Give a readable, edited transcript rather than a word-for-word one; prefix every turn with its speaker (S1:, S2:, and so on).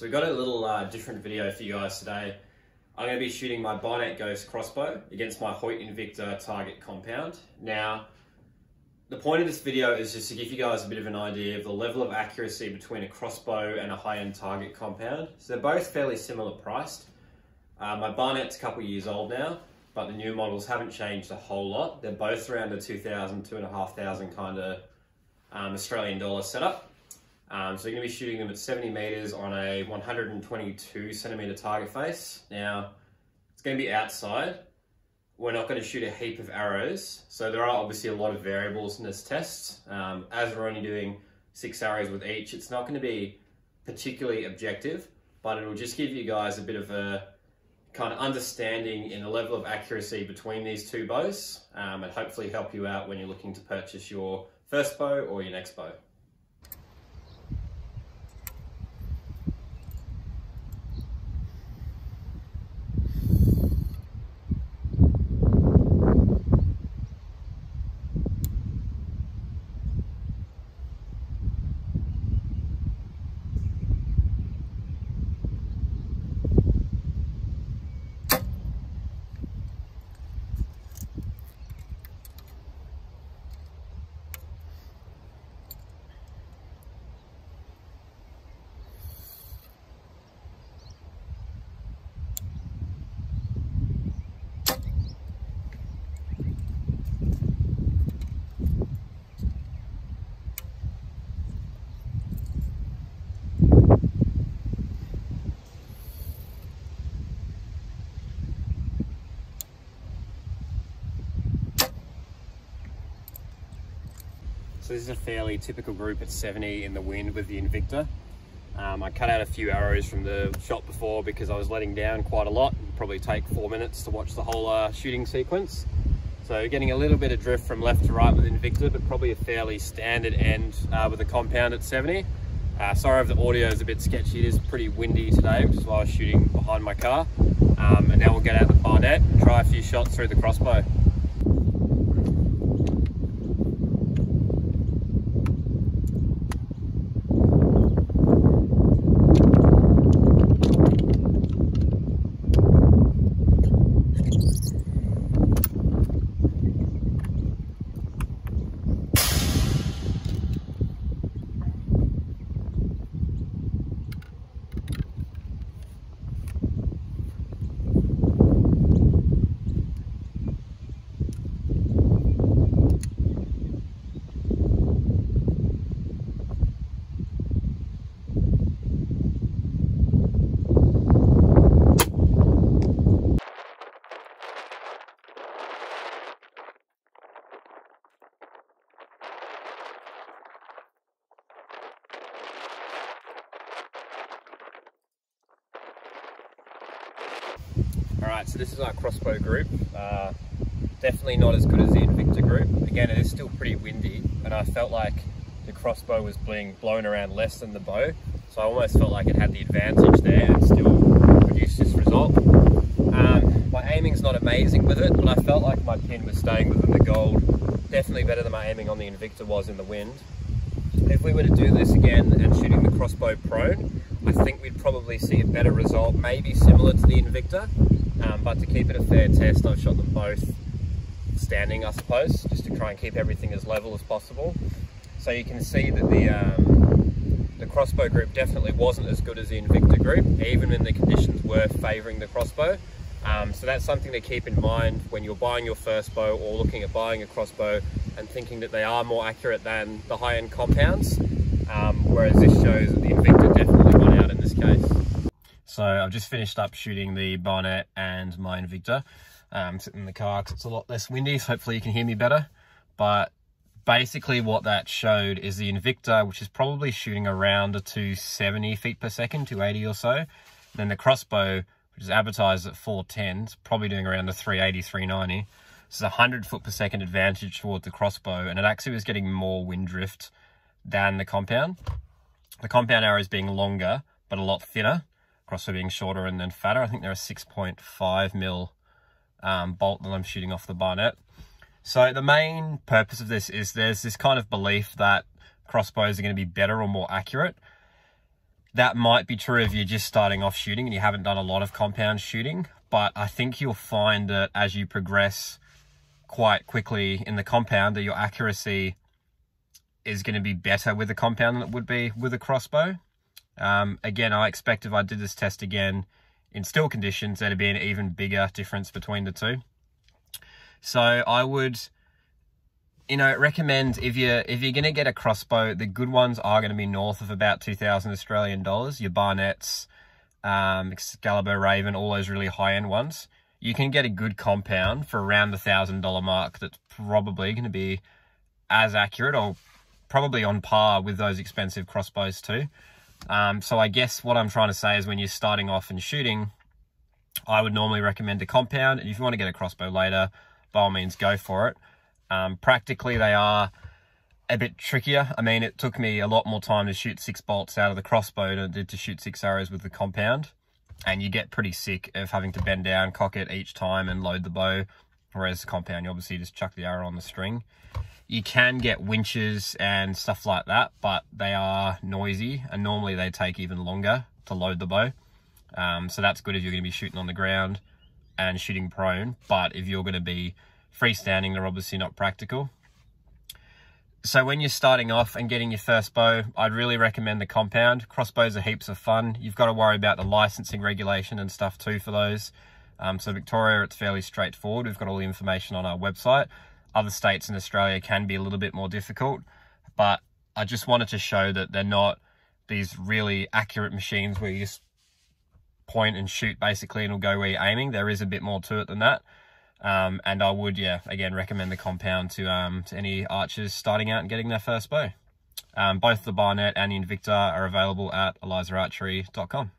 S1: So we've got a little different video for you guys today. I'm going to be shooting my Barnett Ghost crossbow against my Hoyt Invicta target compound. Now, the point of this video is just to give you guys a bit of an idea of the level of accuracy between a crossbow and a high-end target compound. So they're both fairly similar priced. My Barnett's a couple of years old now, but the new models haven't changed a whole lot. They're both around the 2,000, 2,500 kind of Australian dollar setup. So you're going to be shooting them at 70 meters on a 122 centimeter target face. Now, it's going to be outside. We're not going to shoot a heap of arrows. So there are obviously a lot of variables in this test. As we're only doing 6 arrows with each, it's not going to be particularly objective, but it'll just give you guys a bit of a kind of understanding in the level of accuracy between these two bows, and hopefully help you out when you're looking to purchase your first bow or your next bow. So this is a fairly typical group at 70 in the wind with the Invicta. I cut out a few arrows from the shot before because I was letting down quite a lot. It'll probably take 4 minutes to watch the whole shooting sequence. So getting a little bit of drift from left to right with Invicta, but probably a fairly standard end with a compound at 70. Sorry if the audio is a bit sketchy. It is pretty windy today, which is why I was shooting behind my car. And now we'll get out the Barnett and try a few shots through the crossbow. Alright, so this is our crossbow group. Definitely not as good as the Invicta group. Again, it is still pretty windy, and I felt like the crossbow was being blown around less than the bow, so I almost felt like it had the advantage there and still produced this result. My aiming's not amazing with it, but I felt like my pin was staying within the gold. Definitely better than my aiming on the Invicta was in the wind. If we were to do this again and shooting the crossbow prone, I think we'd probably see a better result, maybe similar to the Invicta. But to keep it a fair test, I've shot them both standing, I suppose, just to try and keep everything as level as possible. So you can see that the crossbow group definitely wasn't as good as the Invicta group, even when the conditions were favouring the crossbow. So that's something to keep in mind when you're buying your first bow or looking at buying a crossbow and thinking that they are more accurate than the high-end compounds. Whereas this shows that the Invicta definitely won out in this case. So I've just finished up shooting the Barnett and my Invicta. I'm sitting in the car because it's a lot less windy, so hopefully you can hear me better. But basically what that showed is the Invicta, which is probably shooting around a 270 feet per second, 280 or so. Then the crossbow, which is advertised at 410, is probably doing around the 380, 390. This is a 100 foot per second advantage toward the crossbow, and it actually was getting more wind drift than the compound. The compound arrows being longer, but a lot thinner. Crossbow being shorter and then fatter. I think they're a 6.5 mil bolt that I'm shooting off the Barnett. So the main purpose of this is there's this kind of belief that crossbows are going to be better or more accurate. That might be true if you're just starting off shooting and you haven't done a lot of compound shooting, but I think you'll find that as you progress quite quickly in the compound, that your accuracy is going to be better with a compound than it would be with a crossbow. Again, I expect if I did this test again in still conditions, there'd be an even bigger difference between the two. So I would, recommend if you're going to get a crossbow, the good ones are going to be north of about 2,000 Australian dollars. Your Barnetts, Excalibur, Raven, all those really high-end ones. You can get a good compound for around the $1,000 mark that's probably going to be as accurate or probably on par with those expensive crossbows too. So I guess what I'm trying to say is when you're starting off and shooting, I would normally recommend a compound. And if you want to get a crossbow later, by all means, go for it. Practically, they are a bit trickier. I mean, it took me a lot more time to shoot 6 bolts out of the crossbow than it did to shoot 6 arrows with the compound. And you get pretty sick of having to bend down, cock it each time and load the bow. Whereas the compound, you obviously just chuck the arrow on the string. You can get winches and stuff like that, but they are noisy and normally they take even longer to load the bow. So that's good if you're going to be shooting on the ground and shooting prone, but if you're going to be freestanding, they're obviously not practical. So when you're starting off and getting your first bow, I'd really recommend the compound. Crossbows are heaps of fun. You've got to worry about the licensing regulation and stuff too for those. So Victoria, it's fairly straightforward. We've got all the information on our website. Other states in Australia can be a little bit more difficult, but I just wanted to show that they're not these really accurate machines where you just point and shoot basically and it'll go where you're aiming. There is a bit more to it than that. And I would, again, recommend the compound to any archers starting out and getting their first bow. Both the Barnett and the Invicta are available at elizaarchery.com.